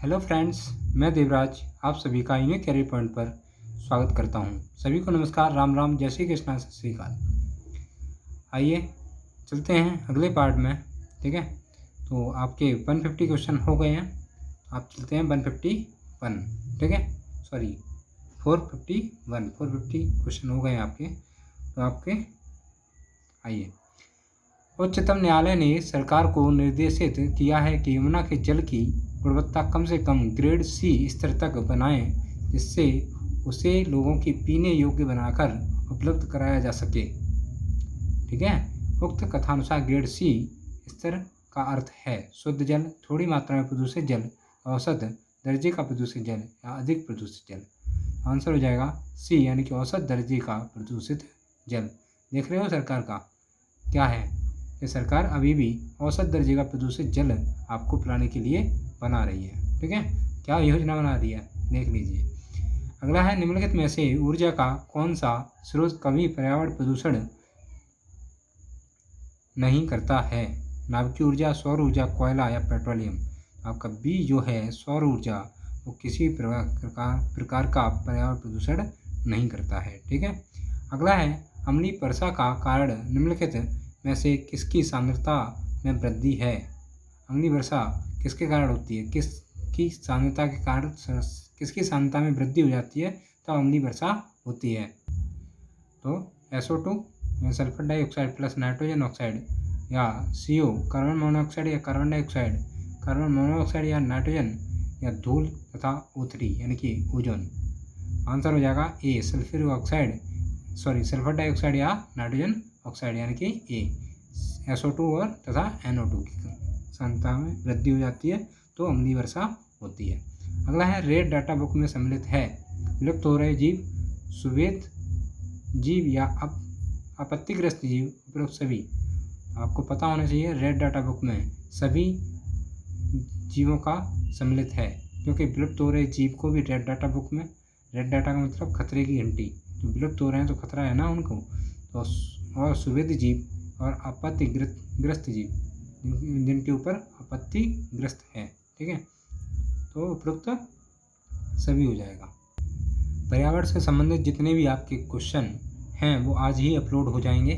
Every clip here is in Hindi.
हेलो फ्रेंड्स, मैं देवराज आप सभी का यूनिक कैरियर पॉइंट पर स्वागत करता हूं। सभी को नमस्कार, राम राम, जय श्री कृष्णा, सत श्री अकाल। आइए चलते हैं अगले पार्ट में। ठीक है, तो आपके 150 क्वेश्चन हो गए हैं। आप चलते हैं 151। ठीक है, सॉरी 450 क्वेश्चन हो गए हैं आपके। तो आपके आइए, उच्चतम न्यायालय ने सरकार को निर्देशित किया है कि यमुना के जल की गुणवत्ता कम से कम ग्रेड सी स्तर तक बनाएं, जिससे उसे लोगों की पीने योग्य बनाकर उपलब्ध कराया जा सके। ठीक है, उक्त कथानुसार ग्रेड सी स्तर का अर्थ है शुद्ध जल, थोड़ी मात्रा में प्रदूषित जल, औसत दर्जे का प्रदूषित जल या अधिक प्रदूषित जल। आंसर हो जाएगा सी, यानी कि औसत दर्जे का प्रदूषित जल। देख रहे हो सरकार का क्या है, ये सरकार अभी भी औसत दर्जे का प्रदूषित जल आपको पिलाने के लिए बना रही है। ठीक है, क्या योजना बना रही है देख लीजिए। अगला है, निम्नलिखित में से ऊर्जा का कौन सा स्रोत कभी पर्यावरण प्रदूषण नहीं करता है? नाभिकीय ऊर्जा, सौर ऊर्जा, कोयला या पेट्रोलियम। आपका बी जो है सौर ऊर्जा, वो किसी प्रकार का पर्यावरण प्रदूषण नहीं करता है। ठीक है, अगला है, अम्लीय वर्षा का कारण निम्नलिखित में से किसकी सांद्रता में वृद्धि है? अम्लीय वर्षा किसके कारण होती है? किसकी सांद्रता के कारण किसकी सांद्रता में वृद्धि हो जाती है तब अम्लीय वर्षा होती है? तो SO2 या sulphur dioxide plus nitrogen oxide, या CO कार्बन मोनोऑक्साइड या कार्बन डाइऑक्साइड, कार्बन मोनोऑक्साइड या नाइट्रोजन, या धूल तथा O3 यानी कि ओजोन। आंसर हो जाएगा ए, सल्फर डाइऑक्साइड या नाइट्रोजन ऑक्साइड यानी कि ए। SO2 और तथा NO2 की सांद्रता में वृद्धि हो जाती है तो अम्लीय वर्षा होती है। अगला है, रेड डाटा बुक में सम्मिलित है विलुप्त हो रहे जीव, सुवेद जीव या आपत्तिग्रस्त जीव, उपरोक्त सभी। आपको पता होना चाहिए रेड डाटा बुक में सभी जीवों का सम्मिलित है, क्योंकि विलुप्त हो रहे जीव को भी रेड डाटा बुक में, रेड डाटा का मतलब खतरे की घंटी, तो विलुप्त हो रहे हैं तो खतरा है ना उनको, तो और सुवेद जीव और आपत्तिग्रस्त जीव जिनके ऊपर आपत्तिग्रस्त है। ठीक है, तो उपरोक्त सभी हो जाएगा। पर्यावरण से संबंधित जितने भी आपके क्वेश्चन हैं वो आज ही अपलोड हो जाएंगे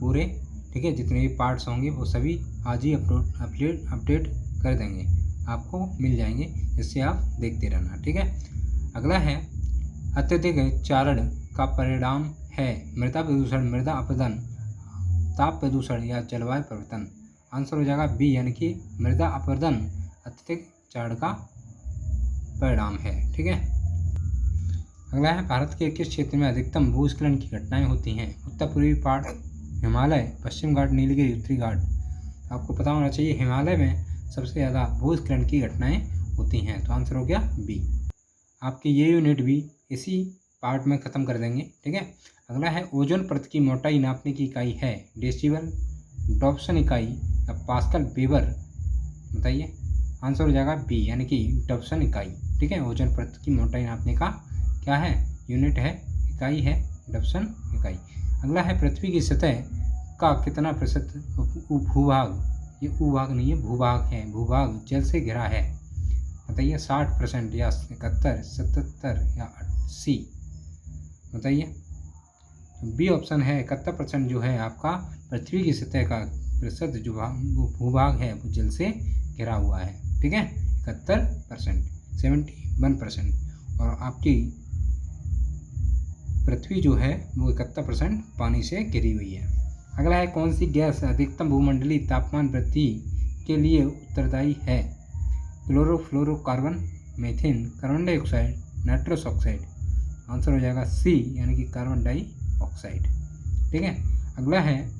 पूरे। ठीक है, जितने भी पार्ट्स होंगे वो सभी आज ही अपडेट कर देंगे, आपको मिल जाएंगे, जिससे आप देखते रहना। ठीक है, अगला है, अत्यधिक चारण का परिणाम है मृदा प्रदूषण, मृदा अपरदन, ताप प्रदूषण या जलवायु परिवर्तन। आंसर हो जाएगा बी, यानी कि मृदा अपरदन अत्यधिक चारण का परिणाम है। ठीक है, अगला है, भारत के किस क्षेत्र में अधिकतम भूस्खलन की घटनाएं होती हैं? उत्तर पूर्वी पहाड़, हिमालय, पश्चिम घाट, नीलगिरी, उत्तरी घाट। आपको पता होना चाहिए हिमालय में सबसे ज़्यादा भूस्खलन की घटनाएं होती हैं, तो आंसर हो गया बी। आपकी ये यूनिट भी इसी पार्ट में ख़त्म कर देंगे। ठीक है, अगला है, ओजोन परत की मोटाई नापने की इकाई है डेसिबल, डॉप्सन इकाई या पास्कल, वेबर। बताइए, आंसर हो जाएगा बी, यानी कि डॉप्सन इकाई। ठीक है, ओजोन परत की मोटाई नापने का क्या है, यूनिट है, इकाई है डॉप्सन इकाई। अगला है, पृथ्वी की सतह का कितना प्रतिशत भूभाग, ये भूभाग नहीं है, भूभाग है, भूभाग जल से घिरा है? बताइए, 60% या 71, 77 या 80? बताइए, बी ऑप्शन है 71% जो है आपका पृथ्वी की सतह का प्रतिशत जो भूभाग है वो जल से घिरा हुआ है। ठीक है, 71%, 71%, और आपकी पृथ्वी जो है वो 71% पानी से घिरी हुई है। अगला है, कौन सी गैस अधिकतम भूमंडलीय तापमान वृद्धि के लिए उत्तरदायी है? Chlorofluorocarbon, methane, carbon dioxide, nitrous oxide. Answer हो जाएगा सी, यानी कि कार्बन डाइऑक्साइड। ठीक है, अगला है,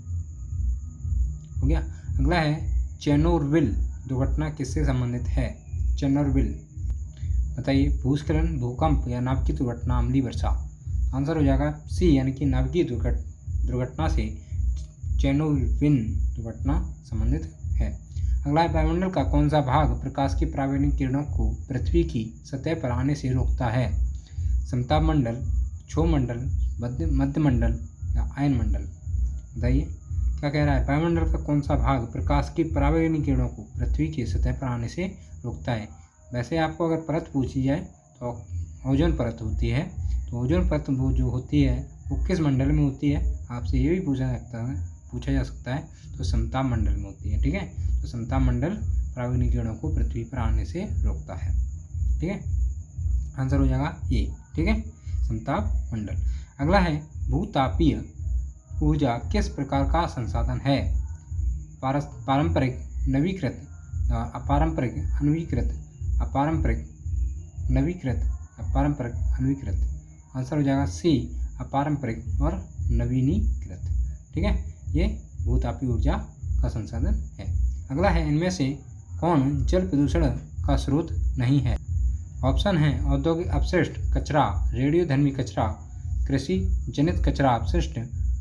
हो गया। अगला है, चेरनोबिल दुर्घटना किससे संबंधित है? चेरनोबिल, बताइए, भूस्खलन, भूकंप या नाभिकीय दुर्घटना, अम्लीय वर्षा। आंसर हो जाएगा सी, यानी कि नाभिकीय दुर्घटना से चेरनोबिल दुर्घटना संबंधित है। अगला है, वायुमंडल का कौन सा भाग प्रकाश की पराबैंगनी किरणों को पृथ्वी की सतह पर आने से रोकता है? समताप मंडल, क्षोभ मंडल, मध्य मंडल या आयन मंडल? बताइए, क्या कह रहा है, वायुमंडल का कौन सा भाग प्रकाश की पराबैंगनी किरणों को पृथ्वी की सतह पर आने से रोकता है? वैसे आपको अगर परत पूछी जाए तो ओजोन परत होती है। तो ओजोन परत वो जो होती है वो किस मंडल में होती है, आपसे ये भी पूछा जा सकता है। तो समताप मंडल में होती है। ठीक है, तो समताप मंडल पराबैंगनी किरणों को पृथ्वी पर आने से रोकता है। ठीक है, आंसर हो जाएगा ए। ठीक है, समताप मंडल। अगला है भूतापीय ऊर्जा किस प्रकार का संसाधन है? पारंपरिक, नवीकृत, अपारंपरिक, अनवीकृत, अपारंपरिक, नवीकृत, अपारंपरिक, अनवीकृत। आंसर हो जाएगा सी, अपारंपरिक और नवीनीकृत। ठीक है, ये भूतापीय ऊर्जा का संसाधन है। अगला है इनमें से कौन जल प्रदूषण का स्रोत नहीं है? ऑप्शन है औद्योगिक अपशिष्ट कचरा, रेडियोधर्मी कचरा, कृषि जनित कचरा अपशिष्ट,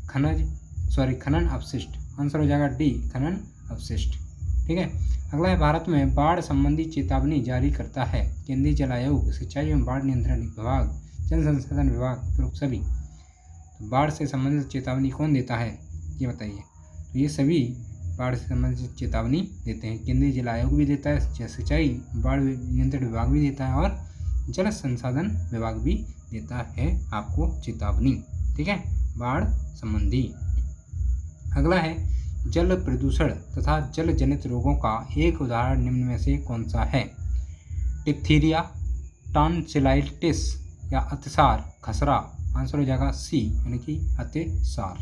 खनन अपशिष्ट। आंसर हो जाएगा डी, खनन अपशिष्ट। ठीक है, अगला है भारत में बाढ़ संबंधी चेतावनी जारी करता है केंद्रीय जल आयोग, सिंचाई एवं बाढ़ नियंत्रण विभाग, जल संसाधन विभाग, उपरोक्त सभी। तो बाढ़ से संबंधित चेतावनी कौन देता है ये बताइए? तो ये सभी बाढ़ से संबंधित चेतावनी देते हैं। केंद्रीय जल आयोग भी देता है, सिंचाई बाढ़ नियंत्रण विभाग भी देता है और जल संसाधन विभाग भी देता है आपको चेतावनी। ठीक है, बाढ़ संबंधी। अगला है जल प्रदूषण तथा जल जनित रोगों का एक उदाहरण निम्न में से कौन सा है? डिप्थीरिया, टॉन्सिलाइटिस या अतिसार, खसरा। आंसर हो जाएगा सी, यानी कि अतिसार।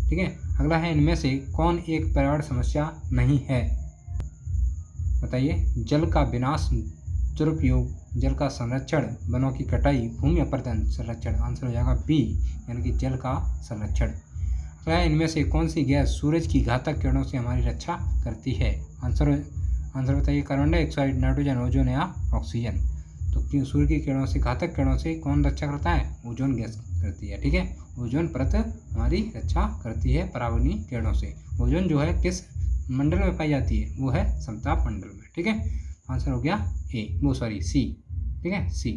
ठीक है, अगला है इनमें से कौन एक पर्यावरण समस्या नहीं है? बताइए। जल का विनाश, दुरुपयोग, जल का संरक्षण, वनों की कटाई, भूमि अपरदन संरक्षण। आंसर हो जाएगा बी, यानी कि जल का संरक्षण। अगला है इनमें से कौन सी गैस सूरज की घातक किरणों से हमारी रक्षा करती है? आंसर बताइए। कार्बन डाइऑक्साइड, नाइट्रोजन, ओजोन या ऑक्सीजन। तो सूर्य की किरणों से, घातक किरणों से कौन रक्षा करता है? ओजोन गैस करती है। ठीक है, ओजोन परत हमारी रक्षा करती है पराबैंगनी किरणों से। ओजोन जो है किस मंडल में पाई जाती है? वो है समताप मंडल में। ठीक है, आंसर हो गया सी। ठीक है, सी।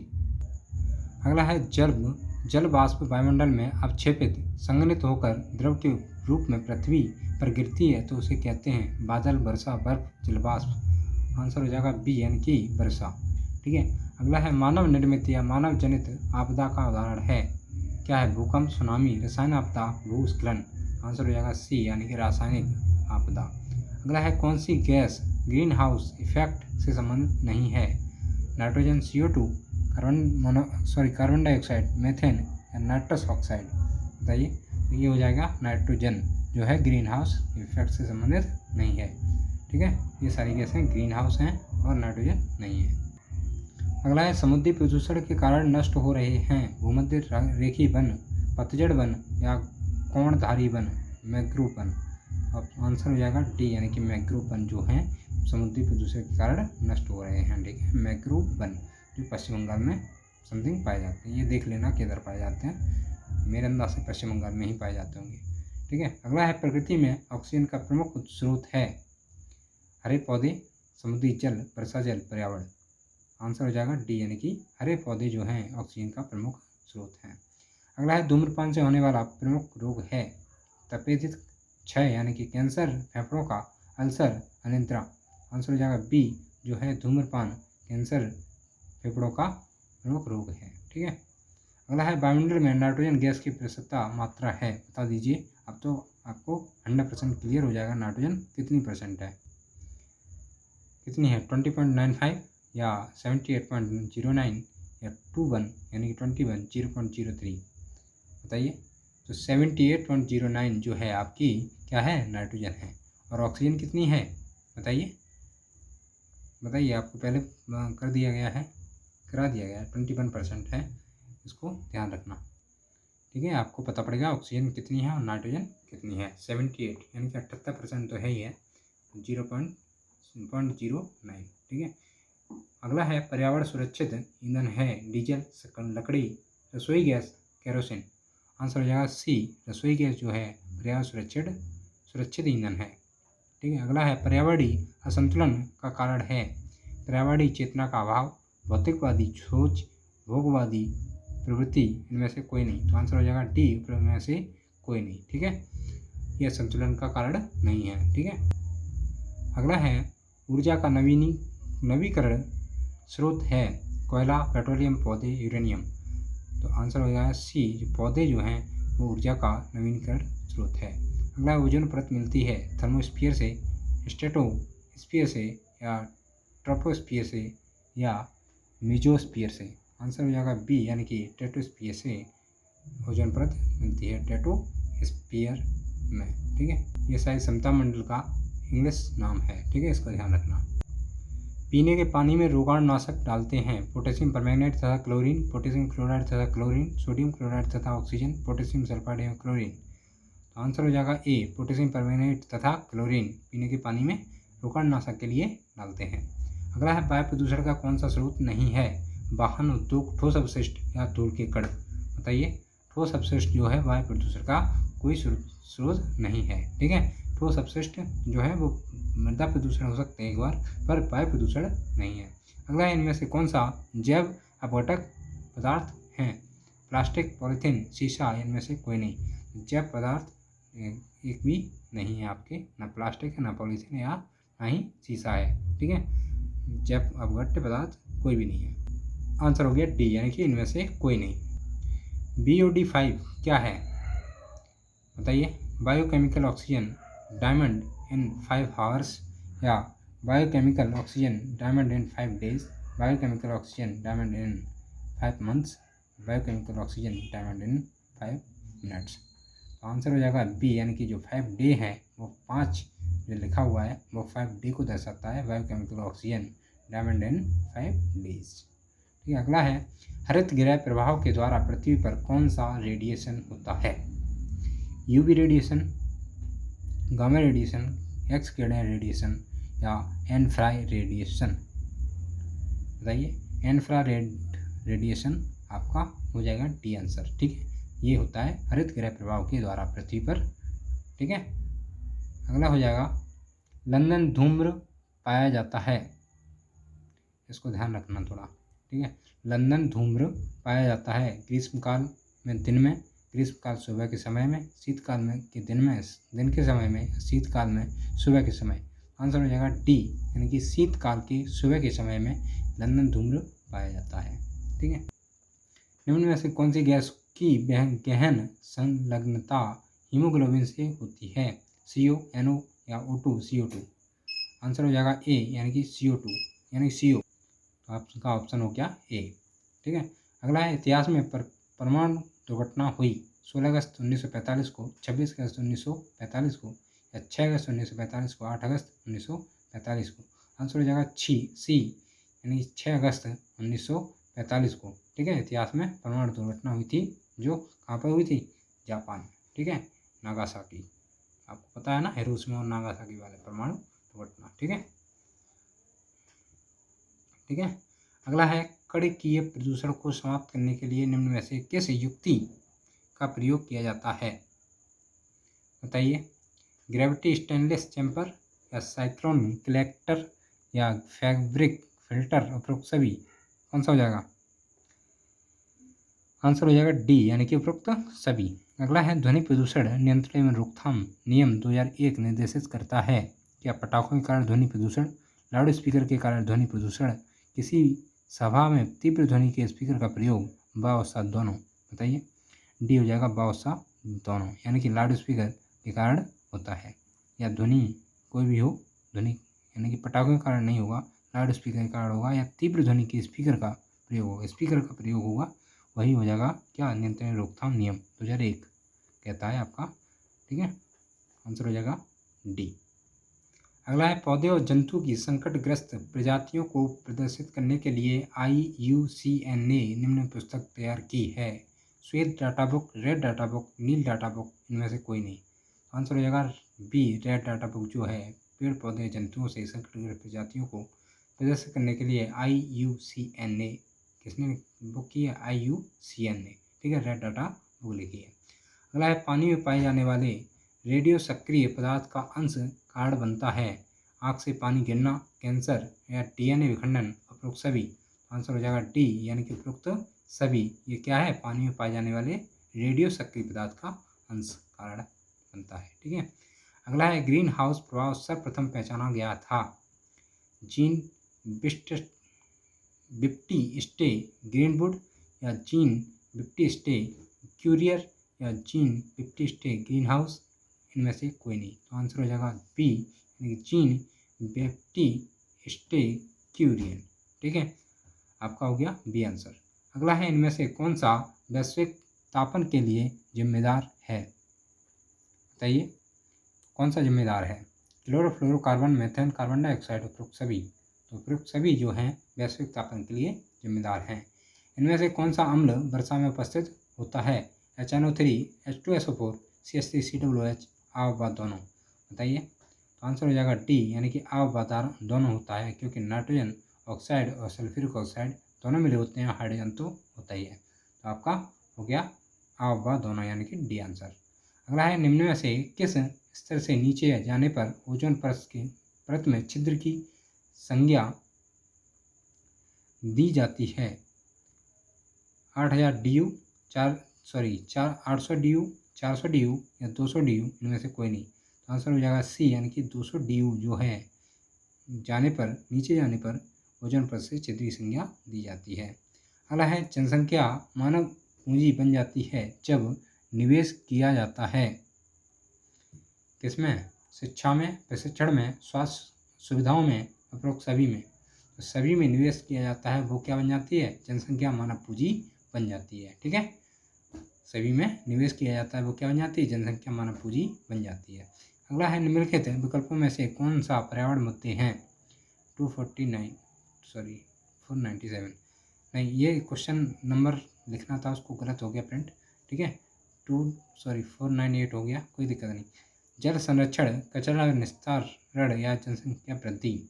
अगला है जल वाष्प वायुमंडल में अवक्षेपित, संघनित होकर द्रव के रूप में पृथ्वी पर गिरती है तो उसे कहते हैं बादल, वर्षा, बर्फ, जलवाष्प। आंसर हो जाएगा बी, यानी कि वर्षा। ठीक है, अगला है मानव निर्मित या मानव जनित आपदा का उदाहरण है। क्या है? भूकंप, सुनामी, रसायन आपदा, भूस्खलन। आंसर हो जाएगा सी, यानी कि रासायनिक आपदा। अगला है कौन सी गैस ग्रीन हाउस इफेक्ट से संबंधित नहीं है? Nitrogen, CO2, carbon dioxide, methane या नाइट्रस ऑक्साइड। बताइए। तो ये हो जाएगा नाइट्रोजन, जो है ग्रीन हाउस इफेक्ट से संबंधित नहीं है। ठीक है, ये सारी गैसें ग्रीन हाउस हैं और नाइट्रोजन नहीं है। अगला है समुद्री प्रदूषण के कारण नष्ट हो रहे हैं भूमध्य रेखीय वन, पतझड़ वन या कोणधारी वन, मैंग्रोव वन। अब आंसर हो जाएगा डी, यानी कि मैंग्रोव वन जो हैं समुद्री प्रदूषण के कारण नष्ट हो रहे हैं। ठीक है, मैंग्रोव वन जो पश्चिम बंगाल में समथिंग पाए जाते हैं। ये देख लेना किधर पाए जाते हैं, मेरे अंदाज से पश्चिम बंगाल में ही पाए जाते होंगे। ठीक है, अगला है प्रकृति में ऑक्सीजन का प्रमुख स्रोत है? हरे पौधे, समुद्री जल, वर्षा जल, पर्यावरण। आंसर हो जाएगा डी, यानी कि हरे पौधे जो हैं ऑक्सीजन का प्रमुख स्रोत हैं। अगला है धूम्रपान से होने वाला प्रमुख रोग है? तपेदिक क्षय, यानी कि कैंसर, फेफड़ों का, अल्सर, अनिद्रा। आंसर हो जाएगा बी, जो है धूम्रपान कैंसर फेफड़ों का प्रमुख रोग है। ठीक है, अगला है वायुमंडल में नाइट्रोजन गैस की प्रतिशतता मात्रा है? बता दीजिए। अब तो आपको 100% क्लियर हो जाएगा नाइट्रोजन कितनी परसेंट है। कितनी है? 20.95 या 78.09 या 21, यानी कि 21, 0.03। बताइए। तो 78.09 जो है आपकी क्या है? नाइट्रोजन है। और ऑक्सीजन कितनी है? बताइए। आपको पहले करा दिया गया है 21% है, इसको ध्यान रखना। ठीक है, आपको पता पड़ेगा ऑक्सीजन कितनी है और नाइट्रोजन कितनी है। 78 यानी कि 78% तो है ही है, 0.09। ठीक है, अगला है पर्यावरण सुरक्षित ईंधन है? डीजल, लकड़ी, रसोई गैस, केरोसिन। आंसर हो जाएगा सी, रसोई गैस जो है पर्यावरण सुरक्षित ईंधन है। ठीक है, अगला है पर्यावरणीय असंतुलन का कारण है? पर्यावरणीय चेतना का अभाव, भौतिकवादी सोच, भोगवादी प्रवृत्ति, इनमें से कोई नहीं। तो आंसर हो जाएगा डी, इनमें से कोई नहीं। ठीक है, यह संतुलन का कारण नहीं है। ठीक है, अगला है ऊर्जा का नवीकरण स्रोत है कोयला, पेट्रोलियम, पौधे, यूरेनियम। तो आंसर हो जाएगा सी, जो पौधे जो हैं वो ऊर्जा का नवीनीकरण स्रोत है। अगला ओजोन परत मिलती है थर्मोस्फीयर से, स्ट्रेटोस्फीयर से, या ट्रोपोस्फीयर से, या मेसोस्फीयर से। आंसर हो जाएगा बी, यानी कि स्ट्रेटोस्फीयर से ओजोन परत मिलती है, स्ट्रेटोस्फीयर में। ठीक है, ये शायद समता मंडल का इंग्लिश नाम है। ठीक है, इसका ध्यान रखना। पीने के पानी में रोगाणुनाशक डालते हैं पोटेशियम परमैंगनेट तथा क्लोरीन, पोटेशियम क्लोराइड तथा क्लोरीन, सोडियम क्लोराइड तथा ऑक्सीजन, पोटेशियम सल्फाइड एवं क्लोरीन। तो आंसर हो जाएगा ए, पोटेशियम परमैंगनेट तथा क्लोरीन पीने के पानी में रोगाणुनाशक के लिए डालते हैं। अगला है वायु प्रदूषण का कौन सा स्रोत नहीं है? वाहन, उद्योग, ठोस अपशिष्ट या धूल के कण। बताइए, ठोस अपशिष्ट जो है वायु प्रदूषण का कोई स्रोत नहीं है। ठीक है, ठोस अपशिष्ट जो है वो मृदा प्रदूषण हो सकते हैं एक बार, पर वायु प्रदूषण नहीं है। अगला है इनमें से कौन सा जैव अपघटक पदार्थ हैं? प्लास्टिक, पॉलीथीन, शीशा, इनमें से कोई नहीं। जैव पदार्थ एक भी नहीं है आपके, ना प्लास्टिक है, ना पॉलीथीन है, या ना ही शीशा है। ठीक है, जैव अपघट्य पदार्थ कोई भी नहीं है। आंसर हो गया डी, यानी कि इनमें से कोई नहीं। BOD5 क्या है? बताइए, biochemical oxygen demand in 5 hours, या biochemical oxygen demand in 5 days, biochemical oxygen demand in 5 months, biochemical oxygen demand in 5 minutes. तो आंसर हो जाएगा बी, यानी कि जो 5 डे है वो 5 जो लिखा हुआ है वो 5 डे को दर्शाता है, biochemical oxygen demand in 5 days. ठीक है, अगला है हरित गृह प्रभाव के द्वारा पृथ्वी पर कौन सा रेडिएशन होता है? UV radiation, gamma radiation, X किरण रेडिएशन, या इन्फ्रा रेडिएशन। बताइए, इन्फ्रा रेडिएशन आपका हो जाएगा डी आंसर। ठीक है, ये होता है हरित गृह प्रभाव के द्वारा पृथ्वी पर। ठीक है, अगला हो जाएगा लंदन धूम्र पाया जाता है। इसको ध्यान रखना थोड़ा। ठीक है, लंदन धूम्र पाया जाता है ग्रीष्मकाल में दिन में, ग्रीष्मकाल सुबह के समय में, शीतकाल में के दिन के समय में, शीतकाल में सुबह के समय। आंसर हो जाएगा डी, यानी कि शीतकाल के सुबह के समय में लंदन धूम्र पाया जाता है। ठीक है, निम्न में से कौन सी गैस की गहन संलग्नता हीमोग्लोबिन से होती है? CO, NO, या O2, CO2। आंसर हो जाएगा ए, यानी कि CO2, यानी CO। तो आपका ऑप्शन हो गया ए। ठीक है, अगला है इतिहास में परमाणु दुर्घटना हुई 16 अगस्त 1945 को, 26 अगस्त 1945 को, या 6 अगस्त 1945 को, 8 अगस्त 1945 को। आंसर हो जाएगा सी, यानी 6 अगस्त 1945 को। ठीक है, इतिहास में परमाणु दुर्घटना हुई थी, जो कहाँ पर हुई थी? जापान में। ठीक है, नागासाकी। आपको पता है ना, हिरोशिमा और नागासाकी वाले परमाणु दुर्घटना। ठीक है, ठीक है, अगला है कणिकीय प्रदूषण को समाप्त करने के लिए निम्न में से किस युक्ति का प्रयोग किया जाता है? बताइए, ग्रेविटी स्टेनलेस चैम्बर, या साइक्लोन कलेक्टर, या फैब्रिक फिल्टर, उपरोक्त सभी। कौन सा हो जाएगा? आंसर हो जाएगा डी, यानी कि उपरोक्त सभी। अगला है ध्वनि प्रदूषण नियंत्रण एवं रोकथाम नियम 2001 निर्देशित करता है क्या पटाखों के कारण ध्वनि प्रदूषण, लाउड स्पीकर के कारण ध्वनि प्रदूषण, किसी सभा में तीव्र ध्वनि के स्पीकर का प्रयोग, ब और सा दोनों। बताइए, डी हो जाएगा ब और सा दोनों, यानी कि लाउड स्पीकर के कारण होता है, या ध्वनि कोई भी हो, ध्वनि यानी कि पटाखों के कारण नहीं होगा, लाउड स्पीकर के कारण होगा, या तीव्र ध्वनि के स्पीकर का प्रयोग होगा, स्पीकर का प्रयोग होगा, वही हो जाएगा क्या? नियंत्रण रोकथाम नियम 2001 कहता है आपका। ठीक है, आंसर हो जाएगा डी। अगला है पौधे और जंतु की संकटग्रस्त प्रजातियों को प्रदर्शित करने के लिए IUCN ने निम्न पुस्तक तैयार की है? श्वेत data book, red data book, नील डाटा बुक, इनमें से कोई नहीं। आंसर हो जाएगा बी, रेड डाटा बुक जो है पेड़ पौधे जंतुओं से संकटग्रस्त प्रजातियों को प्रदर्शित करने के लिए IUCN ने, किसने बुक की है? IUCN ने। ठीक है, रेड डाटा बुक लिखी है। अगला है पानी में पाए जाने वाले रेडियो सक्रिय पदार्थ का अंश कारण बनता है? आँख से पानी गिरना, कैंसर, या DNA विखंडन, उपरोक्त सभी। आंसर हो जाएगा डी, यानी कि उपरोक्त सभी। ये क्या है? पानी में पाए जाने वाले रेडियो सक्रिय पदार्थ का अंश कारण बनता है। ठीक है, अगला है ग्रीन हाउस प्रभाव सर्वप्रथम पहचाना गया था? जीन बैप्टिस्टे ग्रीनवुड या जीन बैप्टिस्टे क्यूरियर या जीन बैप्टिस्टे ग्रीनहाउस, इनमें से कोई नहीं। तो आंसर हो जाएगा बी, यानी कि जीन बैप्टिस्टे क्यूरियर। ठीक है, आपका हो गया बी आंसर। अगला है, इनमें से कौन सा वैश्विक तापन के लिए जिम्मेदार है? बताइए कौन सा जिम्मेदार है? क्लोरोफ्लोरोकार्बन, मीथेन, कार्बन डाइऑक्साइड, उपरोक्त सभी। तो उपरोक्त सभी जो हैं वैश्विक तापन के लिए जिम्मेदार हैं। इनमें से कौन सा अम्ल वर्षा में उपस्थित होता है? HNO3, H2SO4, CH3COOH, आ व दोनों। बताइए। तो आंसर हो जाएगा डी, यानी कि आ व दोनों होता है, क्योंकि नाइट्रोजन ऑक्साइड और सल्फ्यूरिक ऑक्साइड दोनों मिले होते हैं, हाइड्रोजन तो होता ही है। तो आपका हो गया आ व दोनों, यानी कि डी आंसर। अगला है, निम्न में से किस स्तर से नीचे जाने पर ओजोन परत में छिद्र की संज्ञा दी जाती है? 8000 DU, 800 DU, 400 DU या 200 DU, इनमें से कोई नहीं। तो आंसर हो जाएगा सी, यानी कि 200 DU जो है नीचे जाने पर ओजोन परत से छिद्र की संज्ञा दी जाती है। अगला है, जनसंख्या मानव पूंजी बन जाती है जब निवेश किया जाता है? किसमें? शिक्षा में, प्रशिक्षण में, स्वास्थ्य सुविधाओं में, उपरोक्त सभी में। तो सभी में निवेश किया जाता है, वो क्या बन जाती है? जनसंख्या मानव पूंजी बन जाती है। ठीक है, सभी में निवेश किया जाता है, वो क्या बन जाती है? जनसंख्या मानव पूंजी बन जाती है। अगला है, निम्नलिखित विकल्पों में से कौन सा पर्यावरण मुद्दे हैं? 497 नहीं, ये क्वेश्चन नंबर लिखना था, उसको गलत हो गया प्रिंट। ठीक है, 498 हो गया, कोई दिक्कत नहीं। जल संरक्षण, कचरा निस्तारण या जनसंख्या वृद्धि।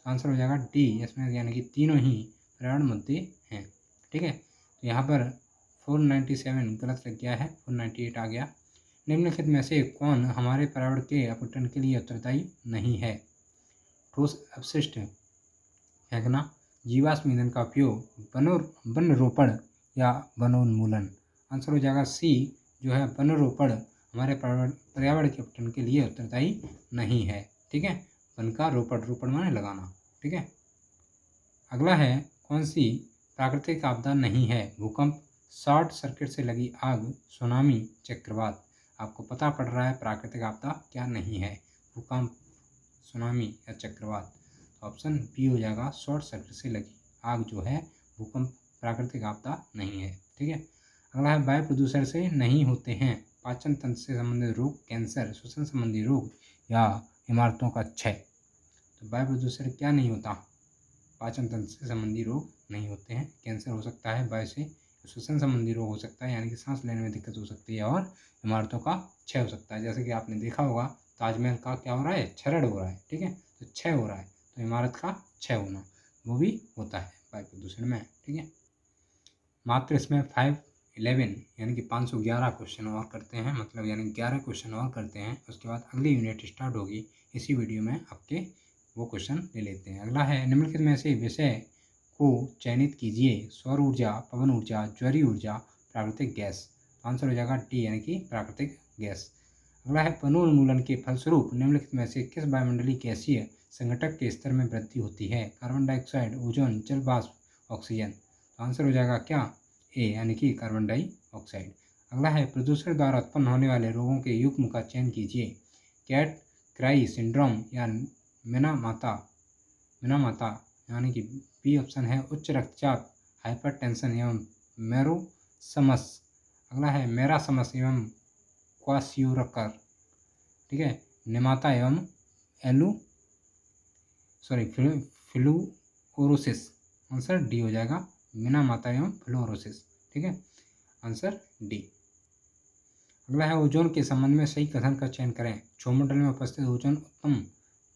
तो आंसर हो जाएगा डी, इसमें यानी कि तीनों ही पर्यावरण मुद्दे हैं। ठीक है, तो यहाँ पर 497 गलत लग गया है, 498 आ गया। निम्नलिखित में से कौन हमारे पर्यावरण के अपघटन के लिए उत्तरदायी नहीं है? ठोस अपशिष्ट फेंकना, जीवाश्म ईंधन का उपयोग, वन रोपण या वनोन्मूलन। आंसर हो जाएगा सी, जो है वन रोपण हमारे पर्यावरण के अपघटन के लिए उत्तरदायी नहीं है। ठीक है, वन का रोपण माने लगाना। ठीक है, अगला है, कौन सी प्राकृतिक आपदा नहीं है? भूकंप, शॉर्ट सर्किट से लगी आग, सुनामी, चक्रवात। आपको पता पड़ रहा है प्राकृतिक आपदा क्या नहीं है? भूकंप, सुनामी या चक्रवात। ऑप्शन बी हो जाएगा, शॉर्ट सर्किट से लगी आग जो है भूकंप प्राकृतिक आपदा नहीं है। ठीक है, अगला है, वायु प्रदूषण से नहीं होते हैं पाचन तंत्र से संबंधित रोग, कैंसर, श्वसन संबंधी रोग या इमारतों का क्षय। तो वायु प्रदूषण क्या नहीं होता? पाचन तंत्र से संबंधी रोग नहीं होते हैं, कैंसर हो सकता है वायु से, श्वसन संबंधी रोग हो सकता है, यानी कि सांस लेने में दिक्कत हो सकती है, और इमारतों का क्षय हो सकता है। जैसे कि आपने देखा होगा ताजमहल का क्या हो रहा है? क्षरण हो रहा है। ठीक है, तो क्षय हो रहा है, तो इमारत का क्षय होना वो भी होता है वायु प्रदूषण में। ठीक है, मात्र इसमें 511 यानी कि 511 क्वेश्चन और करते हैं, मतलब यानी 11 क्वेश्चन और करते हैं, उसके बाद अगली यूनिट स्टार्ट होगी। इसी वीडियो में आपके वो क्वेश्चन ले लेते हैं। अगला है, निम्नलिखित में से विषय को चयनित कीजिए। सौर ऊर्जा, पवन ऊर्जा, ज्वरीय ऊर्जा, प्राकृतिक गैस। आंसर हो जाएगा डी, यानी कि प्राकृतिक गैस। अगला है, वनोन्मूलन के फलस्वरूप निम्नलिखित में से किस वायुमंडलीय गैसीय संघटक के स्तर में वृद्धि होती है? कार्बन डाइऑक्साइड, ओजोन, जल वाष्प, ऑक्सीजन। तो आंसर हो जाएगा क्या? ए, यानी कि कार्बन डाइऑक्साइड। अगला है, प्रदूषण द्वारा उत्पन्न होने वाले रोगों के युग्म का चयन कीजिए। कैट क्राई सिंड्रोम या मिनामाता, यानी कि बी ऑप्शन है उच्च रक्तचाप, हाइपरटेंशन एवं मेरोसमस। अगला है, मेरासमस एवं क्वासियोरकर। ठीक है, निमाता एवं फ्लूओरोसिस। आंसर डी हो जाएगा, मिनामाता एवं फ्लूओरोसिस। ठीक है, आंसर डी। अगला है, ओजोन के संबंध में सही कथन का चयन करें। क्षोमंडल में उपस्थित ओजोन उत्तम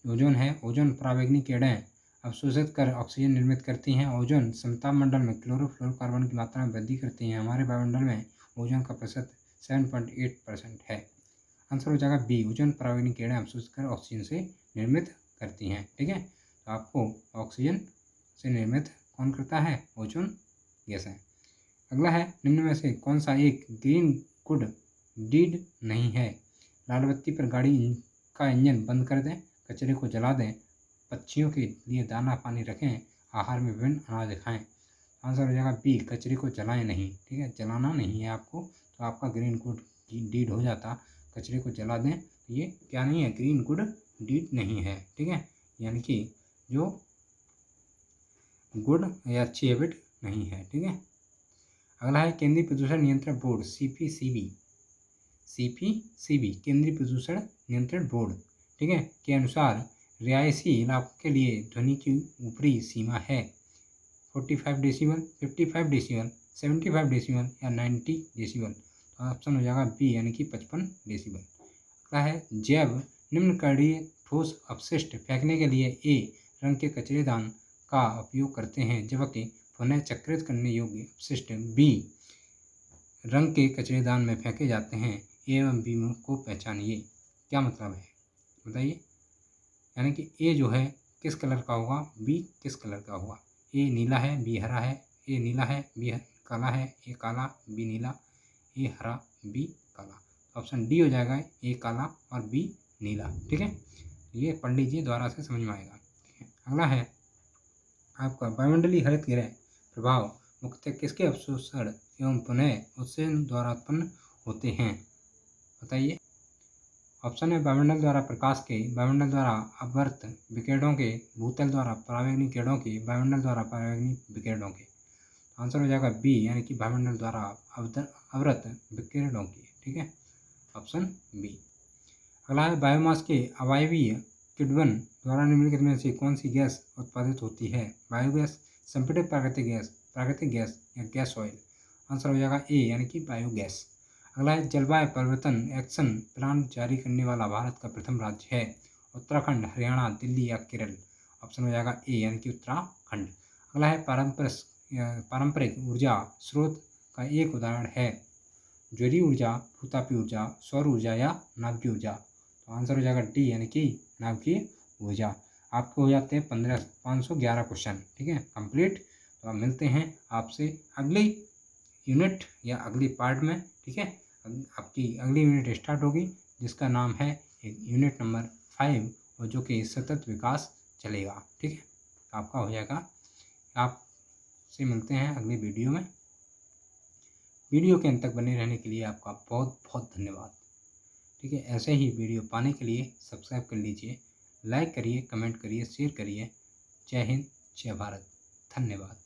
ओजोन है। ओजोन परावैंगनी किरणें अवशोषित कर ऑक्सीजन निर्मित करती हैं। ओजोन समताप मंडल में क्लोरोफ्लोरोकार्बन की मात्रा में वृद्धि करती हैं। हमारे वायुमंडल में ओजोन का प्रतिशत 7.8% है। आंसर हो जाएगा बी, ओजोन परावैंगनी किरणें अवशोषित कर ऑक्सीजन से निर्मित करती हैं। ठीक है, तो आपको ऑक्सीजन से निर्मित कौन करता है? ओजोन गैस है। अगला है, निम्न में से कौन सा एक ग्रीन गुड डीड नहीं है? लाल बत्ती पर गाड़ी का इंजन बंद कर दें, कचरे को जला दें, पक्षियों के लिए दाना पानी रखें, आहार में विभिन्न अनाज खाएं। आंसर हो जाएगा बी, कचरे को जलाएं नहीं। ठीक है, जलाना नहीं है आपको, तो आपका ग्रीन गुड डीड हो जाता। कचरे को जला दें तो ये क्या नहीं है, ग्रीन गुड डीड नहीं है। ठीक है, यानी कि जो गुड या अच्छी हैबिट नहीं है। ठीक है, अगला है केंद्रीय प्रदूषण नियंत्रण बोर्ड सीपीसीबी, केंद्रीय प्रदूषण नियंत्रण बोर्ड, ठीक है, के अनुसार रिहायशी इलाकों के लिए ध्वनि की ऊपरी सीमा है 45 डेसिबल, 55 डेसिबल, 75 डेसिबल या 90 डेसिबल। तो ऑप्शन हो जाएगा बी, यानी कि 55 डेसिबल। अगला है जैव निम्नकणीय ठोस अपशिष्ट फेंकने के लिए ए रंग के कचरेदान का उपयोग करते हैं, जबकि पुनः चक्रित करने योग्य अपशिष्ट बी रंग के कचरेदान में फेंके जाते हैं। ए एवं बी को पहचानिए। क्या मतलब है बताइए। यानी कि ए जो है किस कलर का होगा, बी किस कलर का होगा। ए नीला है, बी हरा है। ए नीला है, बी काला है। ए काला, बी नीला। ए हरा, बी काला। ऑप्शन डी हो जाएगा, ए काला और बी नीला। ठीक है, ये पढ़ लीजिए, दोबारा से समझ में आएगा। अगला है आपका वायुमंडलीय हरित गृह प्रभाव मुख्यतः किसके अवशोषण एवं पुनः उत्सर्जन द्वारा उत्पन्न होते हैं, बताइए। ऑप्शन है वायुमंडल द्वारा प्रकाश के, वायुमंडल द्वारा अवरत विकिरणों के, भूतल द्वारा परावैंगनी किरणों के, वायुमंडल द्वारा परावैंगनी विकिरणों के। आंसर हो जाएगा बी, यानी कि वायुमंडल द्वारा अवरत विकिरणों के। ठीक है, ऑप्शन बी। अगला है बायोमास के अवायवीय किण्वन द्वारा निम्नलिखित में से कौन सी गैस उत्पादित होती है। बायोगैस, संपीड़ित प्राकृतिक गैस या गैस ऑयल। आंसर हो जाएगा ए, यानी कि बायोगैस। अगला है जलवायु परिवर्तन एक्शन प्लान जारी करने वाला भारत का प्रथम राज्य है उत्तराखंड, हरियाणा, दिल्ली या केरल। ऑप्शन हो जाएगा ए, यानी कि उत्तराखंड। अगला है पारंपरिक ऊर्जा स्रोत का एक उदाहरण है ज्वरीय ऊर्जा, भूतापीय ऊर्जा, सौर ऊर्जा या नाभिकीय ऊर्जा। तो आंसर हो जाएगा डी, यानी कि नाभिकीय ऊर्जा। आपको हो जाते हैं 511 क्वेश्चन। ठीक है, कंप्लीट। तो अब मिलते हैं आपसे अगली यूनिट या अगली पार्ट में। ठीक है, आपकी अगली यूनिट स्टार्ट होगी जिसका नाम है यूनिट नंबर 5 और जो कि सतत विकास चलेगा। ठीक है, आपका हो जाएगा। आपसे मिलते हैं अगली वीडियो में। वीडियो के अंत तक बने रहने के लिए आपका बहुत बहुत धन्यवाद। ठीक है, ऐसे ही वीडियो पाने के लिए सब्सक्राइब कर लीजिए, लाइक करिए, कमेंट करिए, शेयर करिए। जय हिंद, जय भारत, धन्यवाद।